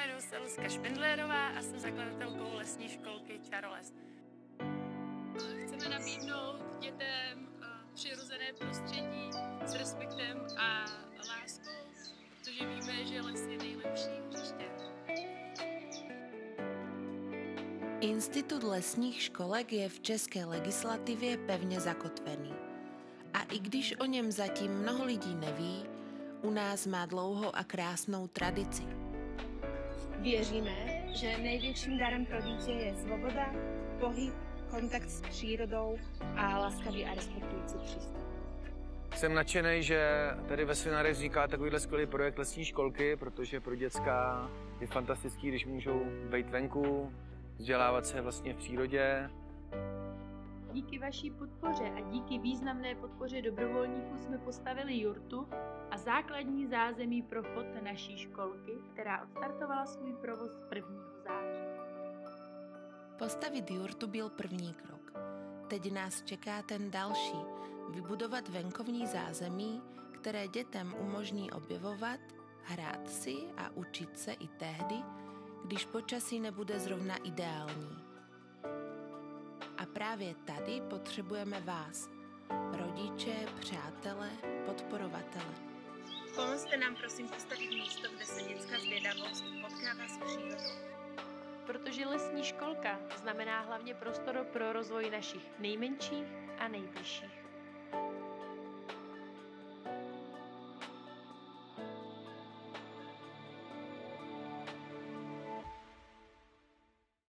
jmenuji se Luzka Špindlérová a jsem zakladatelkou lesní školky Čaroles. Chceme nabídnout dětem přirozené prostředí s respektem a láskou, protože víme, že les je nejlepší hřiště. Institut lesních školek je v české legislativě pevně zakotvený. A i když o něm zatím mnoho lidí neví, u nás má dlouhou a krásnou tradici. Věříme, že největším darem pro dítě je svoboda, pohyb, kontakt s přírodou a laskavý a respektující přístup. Jsem nadšený, že tady ve Svinárech vzniká takovýhle skvělý projekt lesní školky, protože pro děcka je fantastický, když můžou být venku, vzdělávat se vlastně v přírodě. Díky vaší podpoře a díky významné podpoře dobrovolníků jsme postavili jurtu a základní zázemí pro chod naší školky, která odstartovala svůj provoz 1. září. Postavit jurtu byl první krok. Teď nás čeká ten další, vybudovat venkovní zázemí, které dětem umožní objevovat, hrát si a učit se i tehdy, když počasí nebude zrovna ideální. A právě tady potřebujeme vás, rodiče, přátele, podporovatele. Pomozte nám prosím postavit místo, kde se dětská zvědavost potkává s přírodou. Protože lesní školka znamená hlavně prostor pro rozvoj našich nejmenších a nejbližších.